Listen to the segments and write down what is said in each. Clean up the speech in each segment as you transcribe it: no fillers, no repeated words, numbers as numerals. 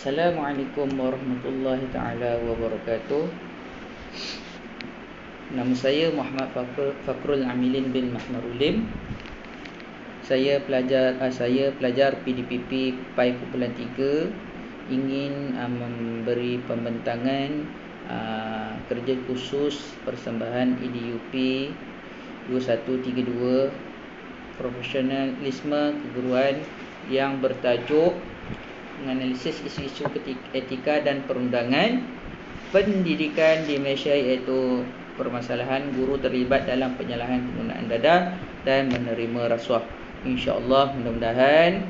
Assalamualaikum warahmatullahi taala wabarakatuh. Nama saya Muhammad Fakrul Amilin bin Mahmarulim. Saya pelajar PDPP PAI Kumpulan 3 ingin memberi pembentangan kerja khusus persembahan EDUP 2132 Profesionalisme Keguruan yang bertajuk menganalisis isu-isu etika dan perundangan pendidikan di Malaysia, iaitu permasalahan guru terlibat dalam penyalahan penggunaan dadah dan menerima rasuah. InsyaAllah, mudah-mudahan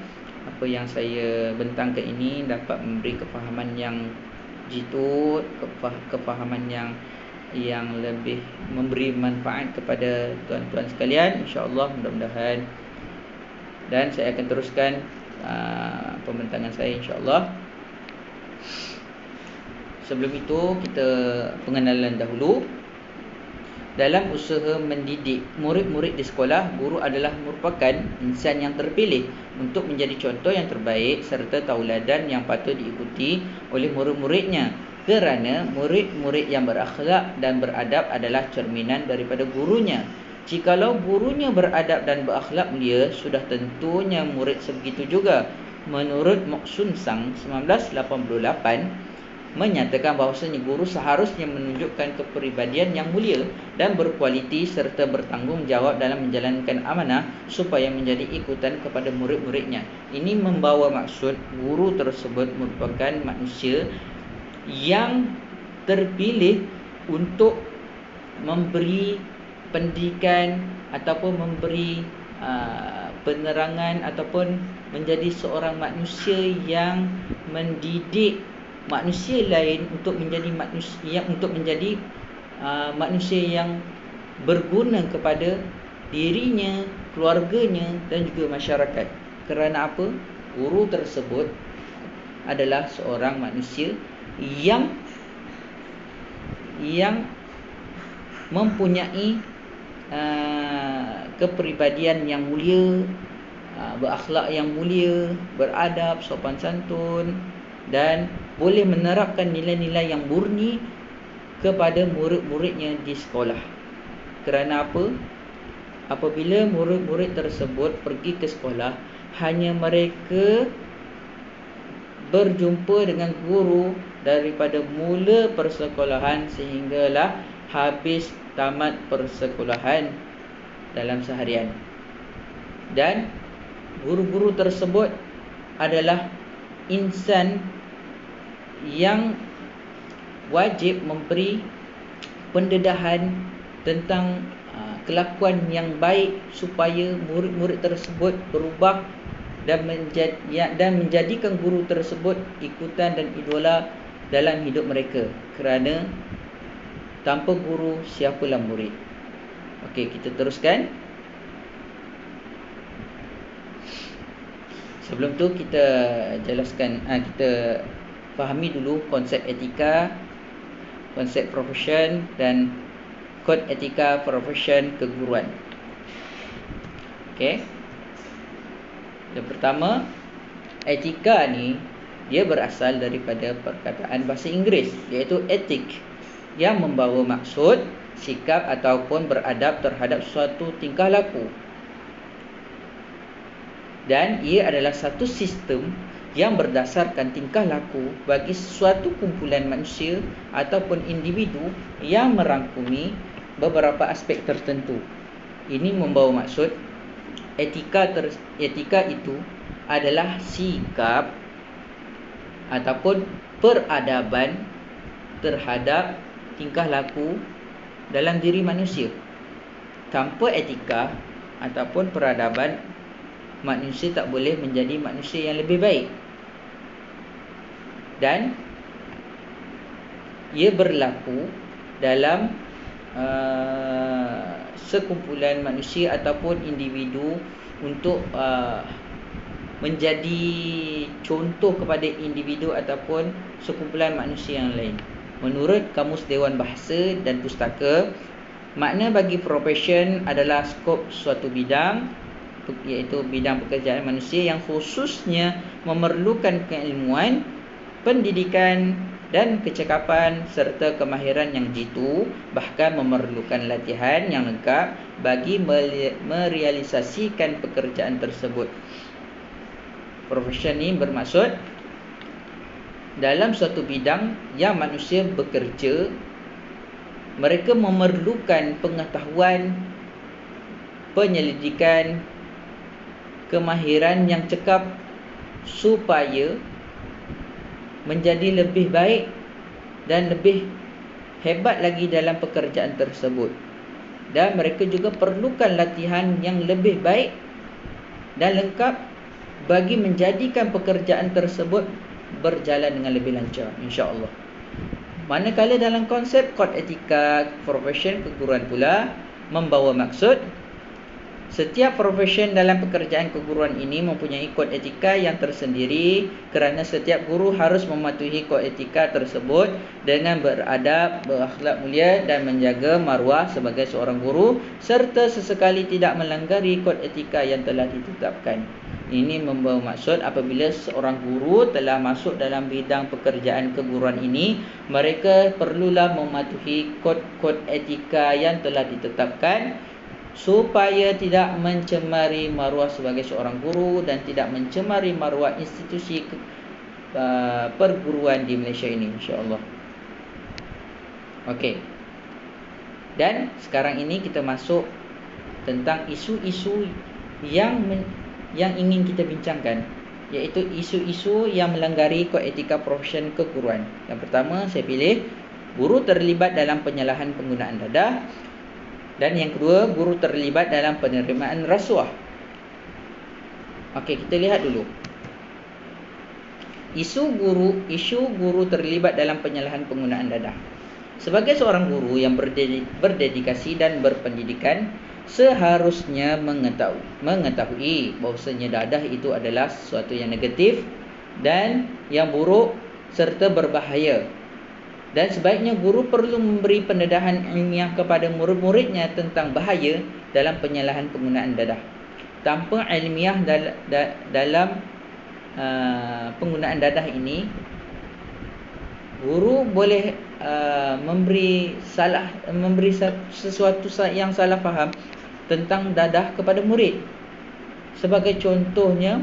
apa yang saya bentangkan ini dapat memberi kefahaman yang jitu, kefahaman yang lebih memberi manfaat kepada tuan-tuan sekalian. InsyaAllah, mudah-mudahan. Dan saya akan teruskan pembentangan saya, insyaAllah. Sebelum itu, kita pengenalan dahulu. Dalam usaha mendidik murid-murid di sekolah, guru adalah merupakan insan yang terpilih untuk menjadi contoh yang terbaik serta tauladan yang patut diikuti oleh murid-muridnya, kerana murid-murid yang berakhlak dan beradab adalah cerminan daripada gurunya. Jikalau gurunya beradab dan berakhlak mulia, sudah tentunya murid sebegitu juga. Menurut Mok Sun Sang 1988 menyatakan bahawasanya guru seharusnya menunjukkan kepribadian yang mulia dan berkualiti serta bertanggungjawab dalam menjalankan amanah supaya menjadi ikutan kepada murid-muridnya. Ini membawa maksud guru tersebut merupakan manusia yang terpilih untuk memberi pendidikan ataupun memberi penerangan ataupun menjadi seorang manusia yang mendidik manusia lain untuk menjadi manusia yang berguna kepada dirinya, keluarganya dan juga masyarakat. Kerana apa? Guru tersebut adalah seorang manusia yang mempunyai kepribadian yang mulia, berakhlak yang mulia, beradab, sopan santun, dan boleh menerapkan nilai-nilai yang murni kepada murid-muridnya di sekolah. Kerana apa? Apabila murid-murid tersebut pergi ke sekolah, hanya mereka berjumpa dengan guru daripada mula persekolahan sehinggalah habis tamat persekolahan dalam seharian. Dan guru-guru tersebut adalah insan yang wajib memberi pendedahan tentang kelakuan yang baik supaya murid-murid tersebut berubah dan menjadikan guru tersebut ikutan dan idola dalam hidup mereka. Kerana tanpa guru, siapalah murid. Okey, kita teruskan. Sebelum tu kita jelaskan, kita fahami dulu konsep etika, konsep profession dan kod etika profession keguruan. Okey. Yang pertama, etika ni dia berasal daripada perkataan bahasa Inggeris, iaitu ethic, yang membawa maksud sikap ataupun beradab terhadap suatu tingkah laku. Dan ia adalah satu sistem yang berdasarkan tingkah laku bagi suatu kumpulan manusia ataupun individu yang merangkumi beberapa aspek tertentu. Ini membawa maksud etika itu adalah sikap ataupun peradaban terhadap tingkah laku dalam diri manusia. Tanpa etika ataupun peradaban, manusia tak boleh menjadi manusia yang lebih baik. Dan ia berlaku dalam sekumpulan manusia ataupun individu untuk menjadi contoh kepada individu ataupun sekumpulan manusia yang lain. Menurut Kamus Dewan Bahasa dan Pustaka, makna bagi profession adalah skop suatu bidang, iaitu bidang pekerjaan manusia yang khususnya memerlukan keilmuan pendidikan dan kecekapan serta kemahiran yang jitu, bahkan memerlukan latihan yang lengkap bagi merealisasikan pekerjaan tersebut. Profession ni bermaksud dalam suatu bidang yang manusia bekerja, mereka memerlukan pengetahuan, penyelidikan, kemahiran yang cekap supaya menjadi lebih baik dan lebih hebat lagi dalam pekerjaan tersebut. Dan mereka juga perlukan latihan yang lebih baik dan lengkap bagi menjadikan pekerjaan tersebut berjalan dengan lebih lancar, insya-Allah. Manakala dalam konsep kod etika profession keguruan pula membawa maksud setiap profession dalam pekerjaan keguruan ini mempunyai kod etika yang tersendiri, kerana setiap guru harus mematuhi kod etika tersebut dengan beradab, berakhlak mulia dan menjaga maruah sebagai seorang guru, serta sesekali tidak melanggari kod etika yang telah ditetapkan. Ini membawa maksud apabila seorang guru telah masuk dalam bidang pekerjaan keguruan ini, mereka perlulah mematuhi kod-kod etika yang telah ditetapkan supaya tidak mencemari maruah sebagai seorang guru dan tidak mencemari maruah institusi perguruan di Malaysia ini, insya-Allah. Okey. Dan sekarang ini kita masuk tentang isu-isu yang ingin kita bincangkan, iaitu isu-isu yang melanggari kod etika profession keguruan. Yang pertama saya pilih guru terlibat dalam penyalahan penggunaan dadah. Dan yang kedua, guru terlibat dalam penerimaan rasuah. Okey, kita lihat dulu. Isu guru terlibat dalam penyalahan penggunaan dadah. Sebagai seorang guru yang berdedikasi dan berpendidikan, seharusnya mengetahui bahawasanya dadah itu adalah sesuatu yang negatif dan yang buruk serta berbahaya. Dan sebaiknya guru perlu memberi pendedahan ilmiah kepada murid-muridnya tentang bahaya dalam penyalahan penggunaan dadah. Tanpa ilmiah dalam penggunaan dadah ini, guru boleh memberi sesuatu yang salah faham tentang dadah kepada murid. Sebagai contohnya,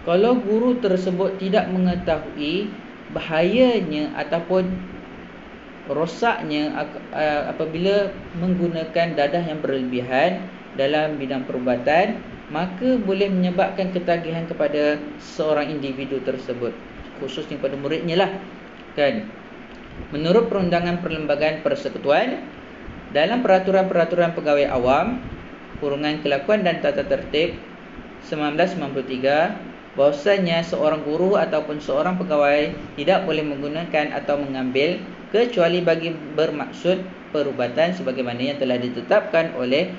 kalau guru tersebut tidak mengetahui bahayanya ataupun rosaknya apabila menggunakan dadah yang berlebihan dalam bidang perubatan, maka boleh menyebabkan ketagihan kepada seorang individu tersebut, khususnya pada muridnya lah, kan. Menurut Perundangan Perlembagaan Persekutuan, dalam Peraturan-Peraturan Pegawai Awam Kurungan Kelakuan dan Tata Tertib 1993, bahwasanya seorang guru ataupun seorang pegawai tidak boleh menggunakan atau mengambil kecuali bagi bermaksud perubatan sebagaimana yang telah ditetapkan oleh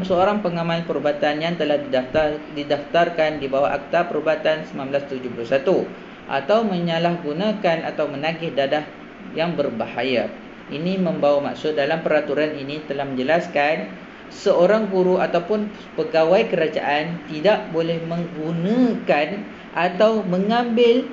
seorang pengamal perubatan yang telah didaftarkan di bawah Akta Perubatan 1971, atau menyalahgunakan atau menagih dadah yang berbahaya. Ini membawa maksud dalam peraturan ini telah menjelaskan seorang guru ataupun pegawai kerajaan tidak boleh menggunakan atau mengambil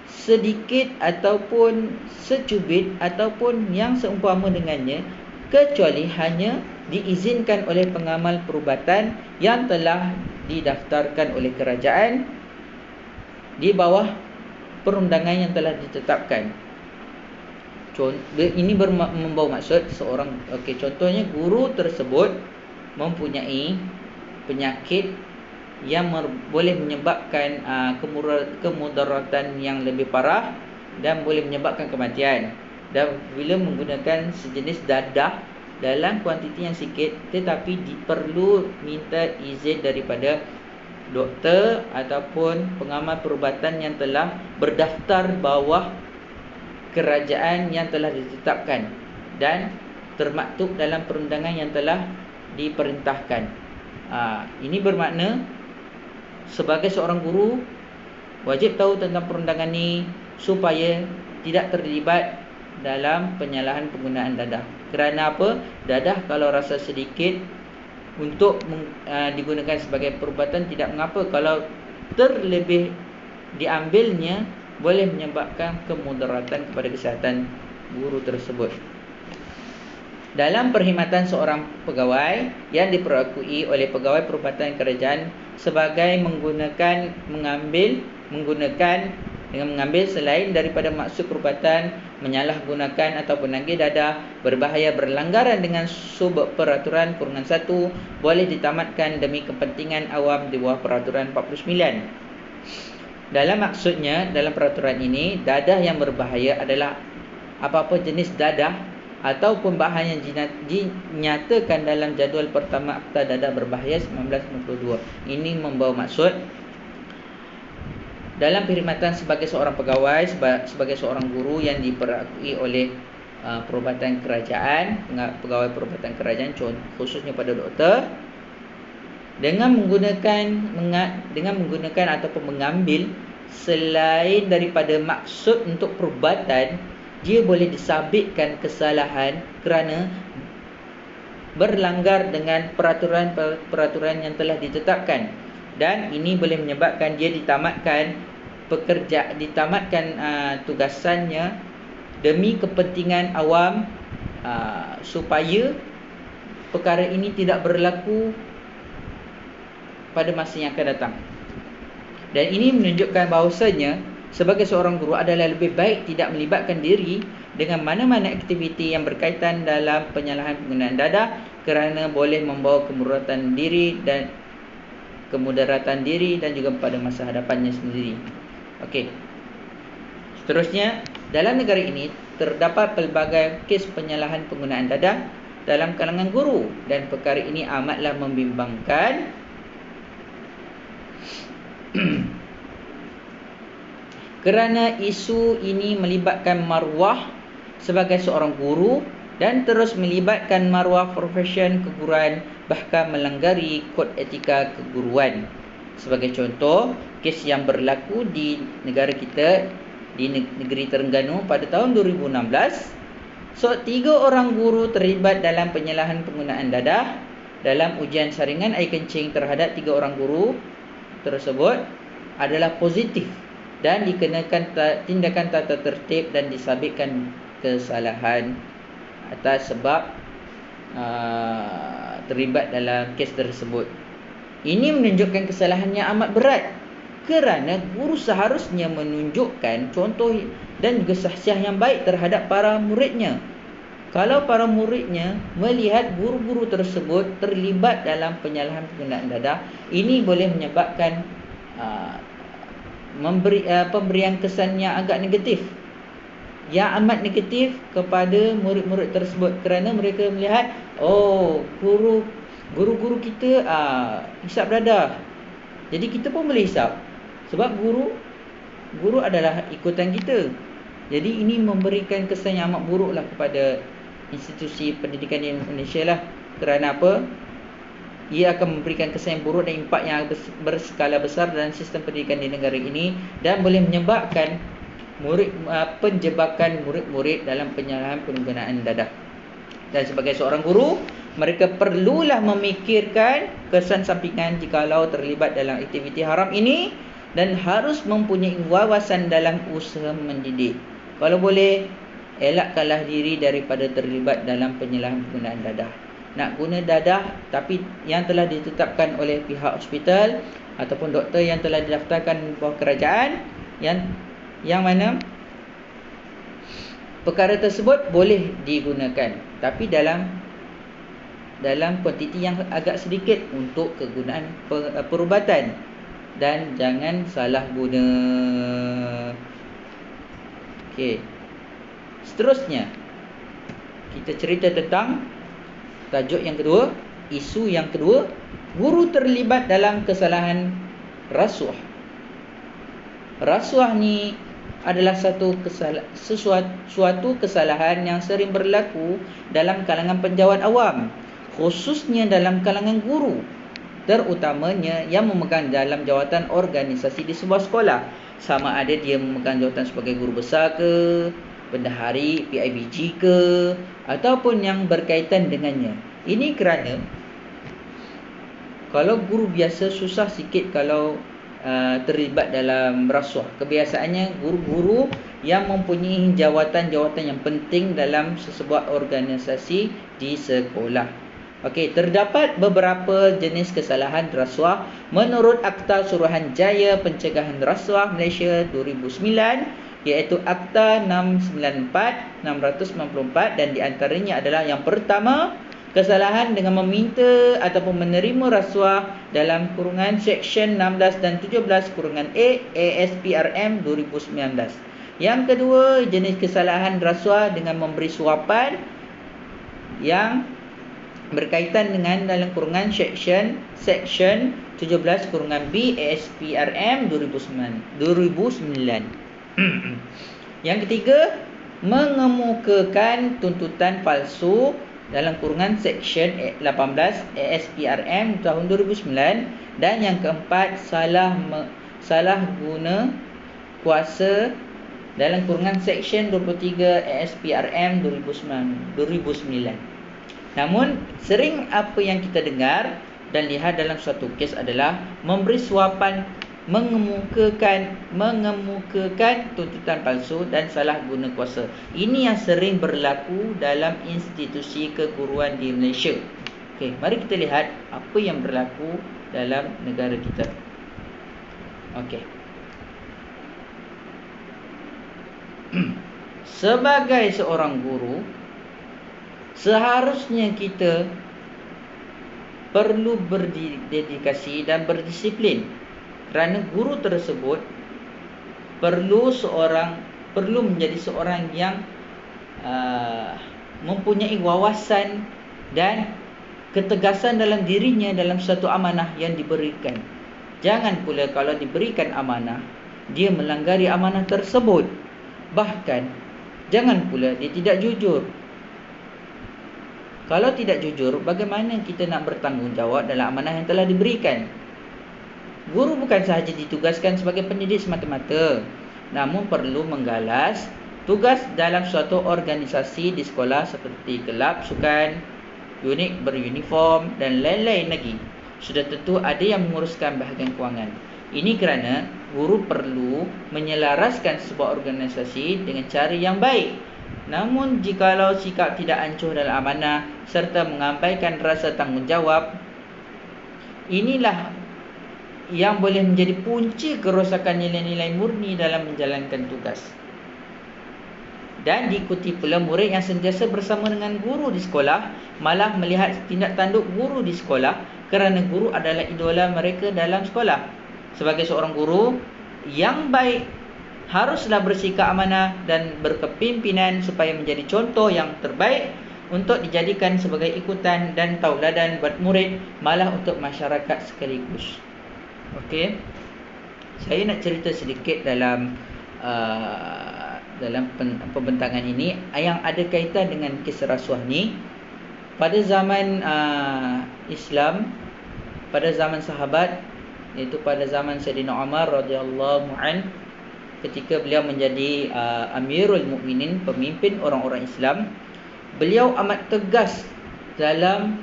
sedikit ataupun secubit ataupun yang seumpama dengannya, kecuali hanya diizinkan oleh pengamal perubatan yang telah didaftarkan oleh kerajaan di bawah perundangan yang telah ditetapkan. Ini membawa maksud seorang, contohnya guru tersebut mempunyai penyakit yang boleh menyebabkan kemudaratan yang lebih parah dan boleh menyebabkan kematian. Dan bila menggunakan sejenis dadah dalam kuantiti yang sikit, tetapi perlu minta izin daripada doktor ataupun pengamal perubatan yang telah berdaftar bawah kerajaan yang telah ditetapkan dan termaktub dalam perundangan yang telah diperintahkan. Ini bermakna sebagai seorang guru wajib tahu tentang perundangan ini supaya tidak terlibat dalam penyalahan penggunaan dadah. Kerana apa? Dadah kalau rasa sedikit untuk digunakan sebagai perubatan tidak mengapa. Kalau terlebih diambilnya boleh menyebabkan kemudaratan kepada kesihatan guru tersebut. Dalam perkhidmatan seorang pegawai yang diperakui oleh pegawai perubatan kerajaan sebagai mengambil selain daripada maksud perubatan, menyalahgunakan ataupun nagih dadah, berbahaya, berlanggaran dengan sub peraturan kurungan 1, boleh ditamatkan demi kepentingan awam di bawah peraturan 49. Dalam maksudnya, dalam peraturan ini, dadah yang berbahaya adalah apa-apa jenis dadah ataupun bahan yang dinyatakan dalam jadual pertama Akta Dadah Berbahaya 1992. Ini membawa maksud dalam perkhidmatan sebagai seorang pegawai, sebagai seorang guru yang diperakui oleh perubatan kerajaan, pegawai perubatan kerajaan, khususnya pada doktor, dengan menggunakan ataupun mengambil selain daripada maksud untuk perubatan, dia boleh disabitkan kesalahan kerana berlanggar dengan peraturan yang telah ditetapkan, dan ini boleh menyebabkan dia ditamatkan tugasannya demi kepentingan awam, supaya perkara ini tidak berlaku pada masa yang akan datang. Dan ini menunjukkan bahawasanya sebagai seorang guru adalah lebih baik tidak melibatkan diri dengan mana-mana aktiviti yang berkaitan dalam penyalahan penggunaan dadah, kerana boleh membawa kemudaratan diri dan juga pada masa hadapannya sendiri. Okey. Seterusnya, dalam negara ini terdapat pelbagai kes penyalahan penggunaan dadah dalam kalangan guru, dan perkara ini amatlah membimbangkan. Kerana isu ini melibatkan maruah sebagai seorang guru dan terus melibatkan maruah profesion keguruan, bahkan melanggari kod etika keguruan. Sebagai contoh, kes yang berlaku di negara kita, di negeri Terengganu pada tahun 2016, 3 orang guru terlibat dalam penyalahan penggunaan dadah dalam ujian saringan air kencing terhadap 3 orang guru tersebut adalah positif dan dikenakan tindakan tata tertib dan disabitkan kesalahan atas sebab terlibat dalam kes tersebut. Ini menunjukkan kesalahan yang amat berat, kerana guru seharusnya menunjukkan contoh dan juga sahsiah yang baik terhadap para muridnya. Kalau para muridnya melihat guru-guru tersebut terlibat dalam penyalahan penggunaan dadah, ini boleh menyebabkan pemberian kesan yang agak negatif, yang amat negatif kepada murid-murid tersebut, kerana mereka melihat, oh, guru-guru kita hisap dadah, jadi kita pun boleh hisap, sebab guru adalah ikutan kita. Jadi ini memberikan kesan yang amat buruklah kepada institusi pendidikan di Indonesia lah. Kerana apa? Ia akan memberikan kesan yang buruk dan impak yang berskala besar dalam sistem pendidikan di negara ini, dan boleh menyebabkan penjebakan murid-murid dalam penyalahan penggunaan dadah. Dan sebagai seorang guru, mereka perlulah memikirkan kesan sampingan jikalau terlibat dalam aktiviti haram ini, dan harus mempunyai wawasan dalam usaha mendidik. Kalau boleh, elakkanlah diri daripada terlibat dalam penyalahan penggunaan dadah. Nak guna dadah tapi yang telah ditetapkan oleh pihak hospital ataupun doktor yang telah didaftarkan bawah kerajaan, yang mana perkara tersebut boleh digunakan, tapi dalam kuantiti yang agak sedikit untuk kegunaan perubatan, dan jangan salah guna. Okey. Seterusnya, kita cerita tentang tajuk yang kedua, isu yang kedua, guru terlibat dalam kesalahan rasuah. Rasuah ni adalah suatu kesalahan yang sering berlaku dalam kalangan penjawat awam, khususnya dalam kalangan guru, terutamanya yang memegang dalam jawatan organisasi di sebuah sekolah, sama ada dia memegang jawatan sebagai guru besar ke, bendahari PIBG ke, ataupun yang berkaitan dengannya. Ini kerana kalau guru biasa susah sikit kalau terlibat dalam rasuah. Kebiasaannya guru-guru yang mempunyai jawatan-jawatan yang penting dalam sesebuah organisasi di sekolah. Okey, terdapat beberapa jenis kesalahan rasuah menurut Akta Suruhanjaya Pencegahan Rasuah Malaysia 2009, iaitu Akta 694 dan di antaranya adalah yang pertama, kesalahan dengan meminta ataupun menerima rasuah dalam kurungan Seksyen 16 dan 17 kurungan A ASPRM 2019. Yang kedua, jenis kesalahan rasuah dengan memberi suapan yang berkaitan dengan dalam kurungan Seksyen 17 kurungan B ASPRM 2009. Yang ketiga, mengemukakan tuntutan palsu dalam kurungan Seksyen 18 ASPRM tahun 2009. Dan yang keempat, salah guna kuasa dalam kurungan Seksyen 23 ASPRM 2009. Namun sering apa yang kita dengar dan lihat dalam suatu kes adalah memberi suapan, mengemukakan tuntutan palsu dan salah guna kuasa. Ini yang sering berlaku dalam institusi keguruan di Malaysia. Okey, mari kita lihat apa yang berlaku dalam negara kita. Okey. Sebagai seorang guru, seharusnya kita perlu berdedikasi dan berdisiplin, kerana guru tersebut perlu menjadi seorang yang mempunyai wawasan dan ketegasan dalam dirinya dalam satu amanah yang diberikan. Jangan pula kalau diberikan amanah, dia melanggari amanah tersebut. Bahkan jangan pula dia tidak jujur. Kalau tidak jujur, bagaimana kita nak bertanggungjawab dalam amanah yang telah diberikan? Guru bukan sahaja ditugaskan sebagai pendidik semata-mata, namun perlu menggalas tugas dalam suatu organisasi di sekolah seperti kelab sukan, unit beruniform dan lain-lain lagi. Sudah tentu ada yang menguruskan bahagian kewangan. Ini kerana guru perlu menyelaraskan sebuah organisasi dengan cara yang baik. Namun jikalau sikap tidak acuh dalam amanah serta mengabaikan rasa tanggungjawab, inilah yang boleh menjadi punca kerosakan nilai-nilai murni dalam menjalankan tugas. Dan diikuti pula murid yang sentiasa bersama dengan guru di sekolah, malah melihat tindak tanduk guru di sekolah, kerana guru adalah idola mereka dalam sekolah. Sebagai seorang guru yang baik, haruslah bersikap amanah dan berkepimpinan supaya menjadi contoh yang terbaik untuk dijadikan sebagai ikutan dan tauladan buat murid, malah untuk masyarakat sekaligus. Okey, saya nak cerita sedikit dalam pembentangan ini yang ada kaitan dengan kisah rasuah ni. Pada zaman Islam, pada zaman sahabat, iaitu pada zaman Sayyidina Umar radhiyallahu an, ketika beliau menjadi Amirul Mukminin, pemimpin orang-orang Islam, beliau amat tegas dalam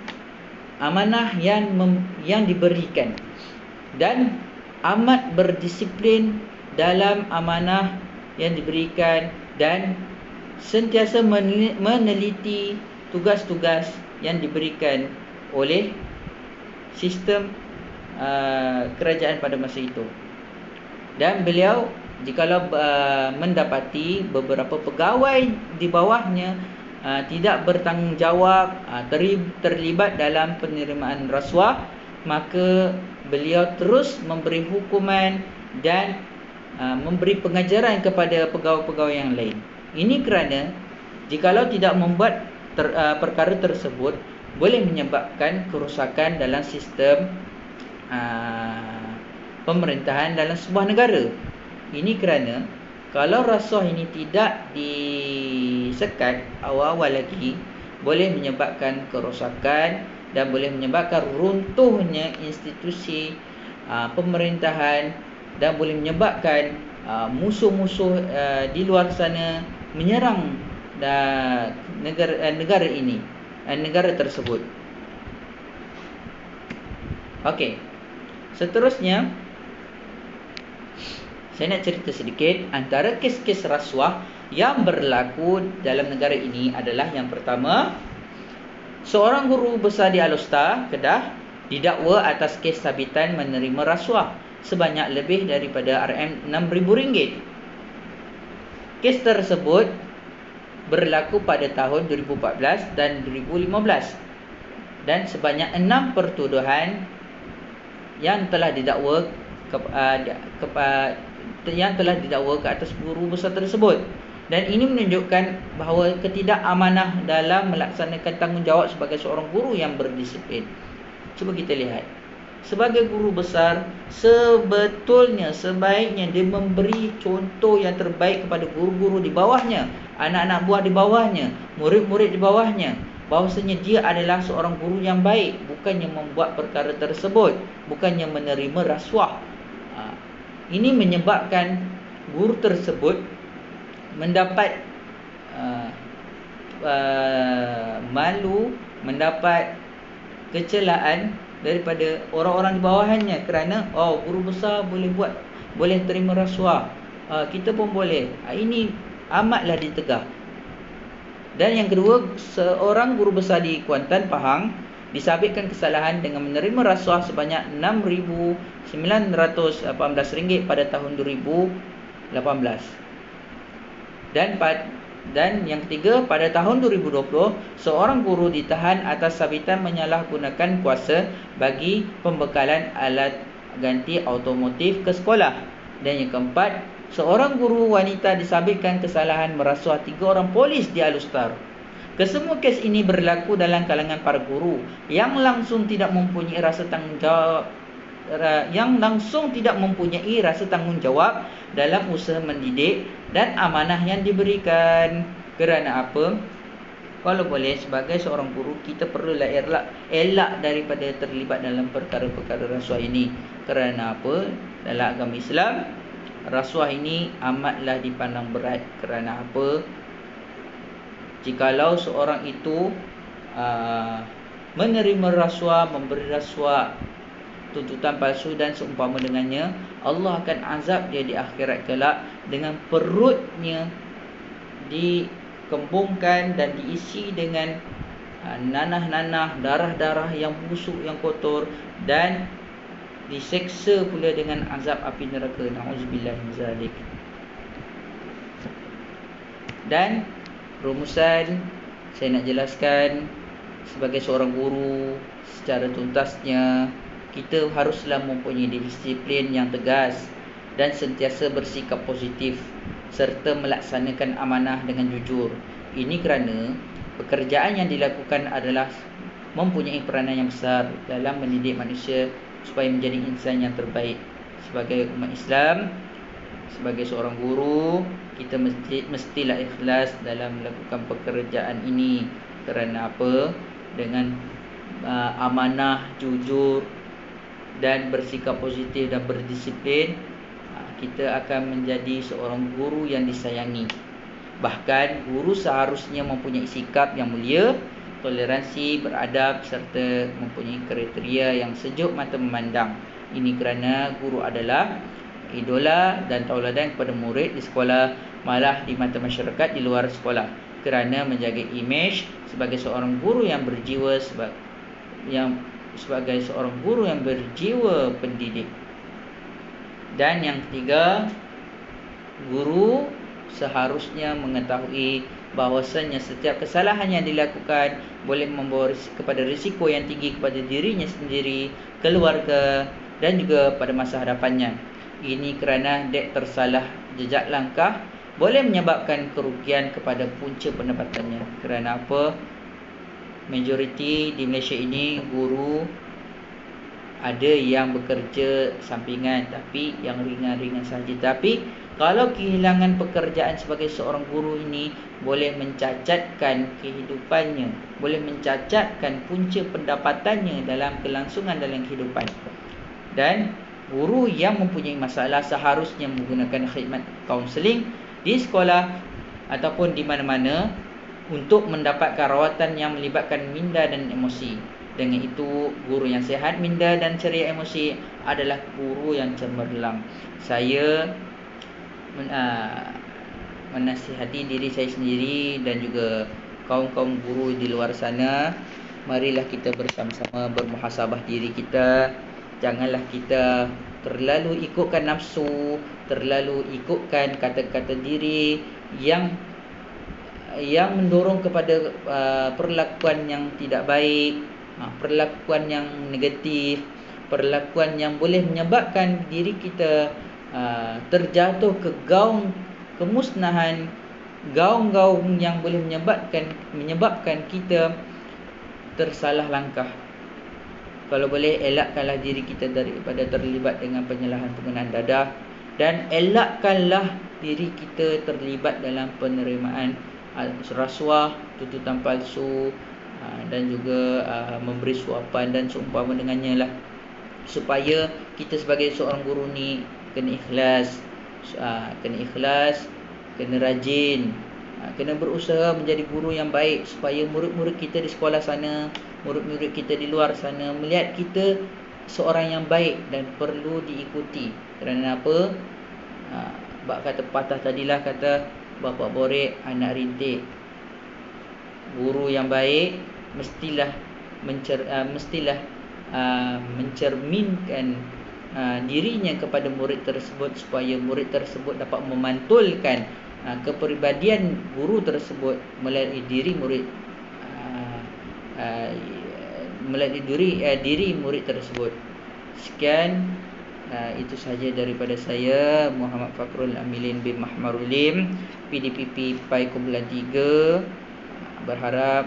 amanah yang diberikan dan amat berdisiplin dalam amanah yang diberikan dan sentiasa meneliti tugas-tugas yang diberikan oleh sistem kerajaan pada masa itu. Dan beliau jikalau mendapati beberapa pegawai di bawahnya tidak bertanggungjawab, terlibat dalam penerimaan rasuah, maka beliau terus memberi hukuman dan memberi pengajaran kepada pegawai-pegawai yang lain. Ini kerana jikalau tidak membuat perkara tersebut, boleh menyebabkan kerosakan dalam sistem pemerintahan dalam sebuah negara. Ini kerana kalau rasuah ini tidak disekat awal-awal lagi, boleh menyebabkan kerosakan dan boleh menyebabkan runtuhnya institusi pemerintahan dan boleh menyebabkan musuh-musuh di luar sana menyerang negara tersebut. Okey. Seterusnya, Saya nak cerita sedikit. Antara kes-kes rasuah yang berlaku dalam negara ini adalah yang pertama, seorang guru besar di Alostar, Kedah, didakwa atas kes sabitan menerima rasuah sebanyak lebih daripada RM6,000. Kes tersebut berlaku pada tahun 2014 dan 2015 dan sebanyak 6 pertuduhan yang telah didakwa ke atas guru besar tersebut. Dan ini menunjukkan bahawa ketidakamanah dalam melaksanakan tanggungjawab sebagai seorang guru yang berdisiplin. Cuba kita lihat. Sebagai guru besar, sebaiknya dia memberi contoh yang terbaik kepada guru-guru di bawahnya, anak-anak buah di bawahnya, murid-murid di bawahnya, bahawasanya dia adalah seorang guru yang baik, bukannya membuat perkara tersebut, bukannya menerima rasuah. Ini menyebabkan guru tersebut mendapat malu, mendapat kecelaan daripada orang-orang di bawahnya, kerana guru besar boleh terima rasuah, kita pun boleh. Ini amatlah ditegah. Dan yang kedua, seorang guru besar di Kuantan, Pahang, disabitkan kesalahan dengan menerima rasuah sebanyak RM6,918 pada tahun 2018. Dan yang ketiga, pada tahun 2020, seorang guru ditahan atas sabitan menyalahgunakan kuasa bagi pembekalan alat ganti automotif ke sekolah. Dan yang keempat, seorang guru wanita disabitkan kesalahan merasuah 3 orang polis di Alostar. Kesemua kes ini berlaku dalam kalangan para guru yang langsung tidak mempunyai rasa tanggungjawab dalam usaha mendidik dan amanah yang diberikan. Kerana apa? Kalau boleh, sebagai seorang guru, kita perlulah elak daripada terlibat dalam perkara-perkara rasuah ini. Kerana apa? Dalam agama Islam, rasuah ini amatlah dipandang berat. Kerana apa? Jikalau seorang itu menerima rasuah, memberi rasuah, tuntutan palsu dan seumpama dengannya, Allah akan azab dia di akhirat kelak dengan perutnya dikembungkan dan diisi dengan nanah-nanah, darah-darah yang busuk, yang kotor, dan diseksa pula dengan azab api neraka. Na'udzubillah min zalik. Dan rumusan saya nak jelaskan, sebagai seorang guru, secara tuntasnya, kita haruslah mempunyai disiplin yang tegas dan sentiasa bersikap positif serta melaksanakan amanah dengan jujur. Ini kerana pekerjaan yang dilakukan adalah mempunyai peranan yang besar dalam mendidik manusia supaya menjadi insan yang terbaik. Sebagai umat Islam, sebagai seorang guru, kita mestilah ikhlas dalam melakukan pekerjaan ini. Kerana apa? Dengan amanah, jujur dan bersikap positif dan berdisiplin, kita akan menjadi seorang guru yang disayangi. Bahkan guru seharusnya mempunyai sikap yang mulia, toleransi, beradab serta mempunyai kriteria yang sejuk mata memandang. Ini kerana guru adalah idola dan tauladan kepada murid di sekolah, malah di mata masyarakat di luar sekolah, kerana menjaga imej sebagai seorang guru yang berjiwa sebagai seorang guru yang berjiwa pendidik. Dan yang ketiga, guru seharusnya mengetahui bahawasanya setiap kesalahan yang dilakukan boleh membawa kepada risiko yang tinggi kepada dirinya sendiri, keluarga dan juga pada masa hadapannya. Ini kerana dek tersalah jejak langkah boleh menyebabkan kerugian kepada punca pendapatannya. Kerana apa? Majoriti di Malaysia ini, guru ada yang bekerja sampingan, tapi yang ringan-ringan sahaja. Tapi kalau kehilangan pekerjaan sebagai seorang guru ini boleh mencacatkan kehidupannya, boleh mencacatkan punca pendapatannya dalam kelangsungan dalam kehidupan. Dan guru yang mempunyai masalah seharusnya menggunakan khidmat kaunseling di sekolah ataupun di mana-mana untuk mendapatkan rawatan yang melibatkan minda dan emosi. Dengan itu, guru yang sihat minda dan ceria emosi adalah guru yang cemerlang. Saya menasihati diri saya sendiri dan juga kaum-kaum guru di luar sana. Marilah kita bersama-sama bermuhasabah diri kita. Janganlah kita terlalu ikutkan nafsu, terlalu ikutkan kata-kata diri yang mendorong kepada perlakuan yang tidak baik, perlakuan yang negatif, perlakuan yang boleh menyebabkan diri kita terjatuh ke gaung kemusnahan, gaung-gaung yang boleh menyebabkan kita tersalah langkah. Kalau boleh, elakkanlah diri kita daripada terlibat dengan penyalahan penggunaan dadah, dan elakkanlah diri kita terlibat dalam penerimaan rasuah, tuntutan palsu, dan juga memberi suapan dan seumpama dengannya lah, supaya kita sebagai seorang guru ni kena ikhlas, kena rajin, kena berusaha menjadi guru yang baik, supaya murid-murid kita di sekolah sana, murid-murid kita di luar sana melihat kita seorang yang baik dan perlu diikuti. Kerana apa? Bab kata patah tadilah, kata bapa borek anak rintik. Guru yang baik mestilah mencerminkan dirinya kepada murid tersebut, supaya murid tersebut dapat memantulkan kepribadian guru tersebut melalui diri murid, diri murid tersebut. Sekian, itu sahaja daripada saya, Muhammad Fakrul Amilin bin Mahmarulim, PDPP PAI Kumpulan 3. Berharap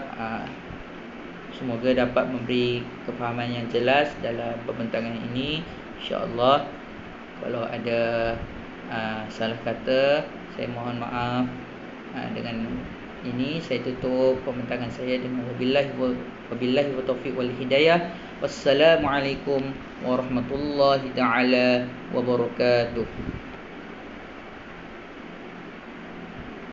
semoga dapat memberi kefahaman yang jelas dalam pembentangan ini, insya-Allah. Kalau ada salah kata, saya mohon maaf. Dengan ini saya tutup pembentangan saya dengan wabillahi wa taufiq wal hidayah. Wassalamualaikum warahmatullahi taala wabarakatuh.